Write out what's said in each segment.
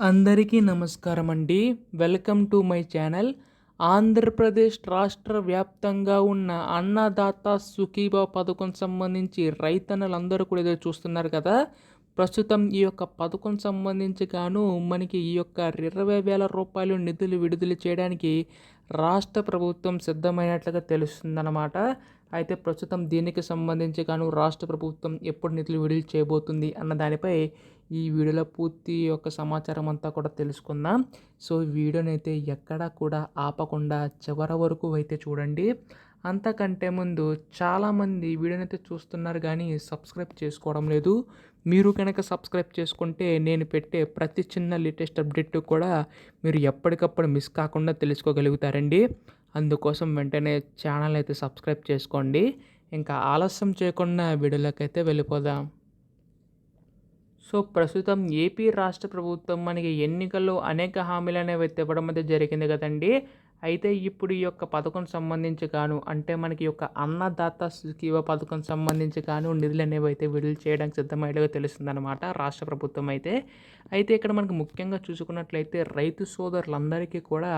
అందరికీ నమస్కారం అండి. Welcome to my channel. Andhra Pradesh రాష్ట్ర వ్యాప్తంగా ఉన్న అన్నదాత సుఖీభవ పథకం సంబంధించి రైతన్నలందరూ కూడా ఎదురు చూస్తున్నారు కదా. ప్రస్తుతం ఈ యొక్క పథకం సంబంధించి గాను మనకి ఈ యొక్క 20,000 రూపాయలు నిధులు విడుదల చేయడానికి రాష్ట్ర ప్రభుత్వం సిద్ధమైనట్లుగా తెలుస్తుందన్నమాట. అయితే ప్రస్తుతం దీనికి సంబంధించి గాను రాష్ట్ర ప్రభుత్వం ఎప్పుడు నిధులు విడుదల చేయబోతుంది అన్న దానిపై ఈ వీడియోలో పూర్తి యొక్క సమాచారం అంతా కూడా తెలుసుకుందాం. సో ఈ వీడియోని అయితే ఎక్కడా కూడా ఆపకుండా చివరి వరకు అయితే చూడండి. అంతకంటే ముందు చాలామంది వీడియోని అయితే చూస్తున్నారు కానీ సబ్స్క్రైబ్ చేసుకోవడం లేదు. మీరు కనుక సబ్స్క్రైబ్ చేసుకుంటే నేను పెట్టే ప్రతి చిన్న లేటెస్ట్ అప్డేట్ కూడా మీరు ఎప్పటికప్పుడు మిస్ కాకుండా తెలుసుకోగలుగుతారండి. అందుకోసం వెంటనే ఛానల్ అయితే సబ్స్క్రైబ్ చేసుకోండి. ఇంకా ఆలస్యం చేయకుండా వీడియోలోకి అయితే వెళ్ళిపోదాం. సో ప్రస్తుతం ఏపీ రాష్ట్ర ప్రభుత్వం మనకి ఎన్నికల్లో అనేక హామీలు అనేవి అయితే ఇవ్వడం అయితే జరిగింది కదండి. అయితే ఇప్పుడు ఈ యొక్క పథకం సంబంధించి గాను అంటే మనకి యొక్క అన్నదాత సుఖీభవ పథకం సంబంధించి గాను నిధులు అనేవి అయితే విడుదల చేయడానికి సిద్ధమైనట్టుగా తెలుస్తుందన్నమాట రాష్ట్ర ప్రభుత్వం అయితే. అయితే ఇక్కడ మనకు ముఖ్యంగా చూసుకున్నట్లయితే రైతు సోదరులందరికీ కూడా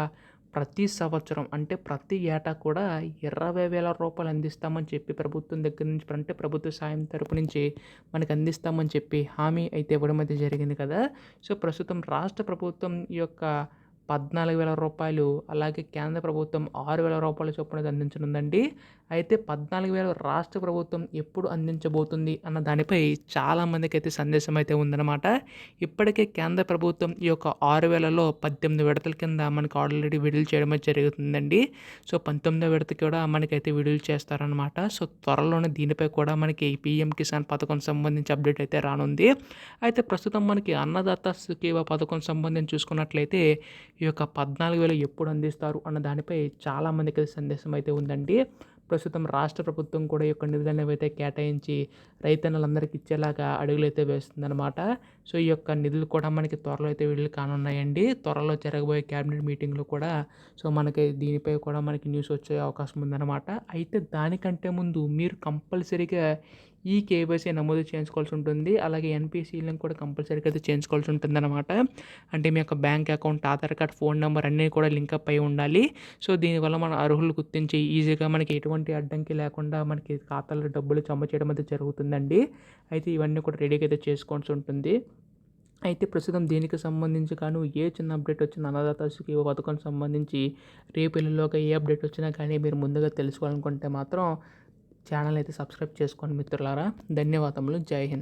ప్రతి సంవత్సరం అంటే ప్రతి ఏటా కూడా 20,000 రూపాయలు అందిస్తామని చెప్పి ప్రభుత్వం దగ్గర నుంచి అంటే ప్రభుత్వ సాయం తరపు నుంచి మనకు అందిస్తామని చెప్పి హామీ అయితే ఇవ్వడం అయితే జరిగింది కదా. సో ప్రస్తుతం రాష్ట్ర ప్రభుత్వం ఈ యొక్క 14,000 రూపాయలు అలాగే కేంద్ర ప్రభుత్వం 6,000 రూపాయల చొప్పున అందించనుందండి. అయితే 14,000 రాష్ట్ర ప్రభుత్వం ఎప్పుడు అందించబోతుంది అన్న దానిపై చాలామందికి అయితే సందేశం అయితే ఉందన్నమాట. ఇప్పటికే కేంద్ర ప్రభుత్వం ఈ యొక్క 6,000లో 18 విడతల కింద మనకు ఆల్రెడీ విడుదల చేయడం అయితే జరుగుతుందండి. సో 19వ విడత కూడా మనకైతే విడుదల చేస్తారనమాట. సో త్వరలోనే దీనిపై కూడా మనకి పీఎం కిసాన్ పథకం సంబంధించి అప్డేట్ అయితే రానుంది. అయితే ప్రస్తుతం మనకి అన్నదాత సుఖీభవ పథకం సంబంధించి చూసుకున్నట్లయితే ఈ యొక్క 14,000 ఎప్పుడు అందిస్తారు అన్న దానిపై చాలామందికి సందేశం అయితే ఉందండి. ప్రస్తుతం రాష్ట్ర ప్రభుత్వం కూడా ఈ యొక్క నిధులు అనేవి అయితే కేటాయించి రైతన్నలందరికీ ఇచ్చేలాగా అడుగులైతే వేస్తుందన్నమాట. సో ఈ యొక్క నిధులు కూడా మనకి త్వరలో అయితే విడుదల కానున్నాయండి. త్వరలో జరగబోయే క్యాబినెట్ మీటింగ్లో కూడా సో మనకి దీనిపై కూడా మనకి న్యూస్ వచ్చే అవకాశం ఉందన్నమాట. అయితే దానికంటే ముందు మీరు కంపల్సరీగా ఈ కేవైసీ నమోదు చేయించుకోవాల్సి ఉంటుంది. అలాగే ఎన్పిసిలను కూడా కంపల్సరీగా అయితే చేయించుకోవాల్సి ఉంటుందన్నమాట. అంటే మీ యొక్క bank account, Aadhaar card, phone number అన్నీ కూడా లింకప్ అయి ఉండాలి. సో దీనివల్ల మన అర్హులు గుర్తించి ఈజీగా మనకి ఎటువంటి అడ్డంకి లేకుండా మనకి ఖాతాలో డబ్బులు జమ చేయడం అయితే జరుగుతుందండి. అయితే ఇవన్నీ కూడా రెడీగా అయితే చేసుకోవాల్సి ఉంటుంది. అయితే ప్రస్తుతం దీనికి సంబంధించి గాను ఏ చిన్న అప్డేట్ వచ్చినా అన్నదాత సుఖీభవ పథకం సంబంధించి రేపు ఎల్లుండిలోగా ఏ అప్డేట్ వచ్చినా కానీ మీరు ముందుగా తెలుసుకోవాలనుకుంటే మాత్రం ఛానల్ అయితే సబ్స్క్రైబ్ చేసుకోండి మిత్రులారా. ధన్యవాదములు. జై హింద్.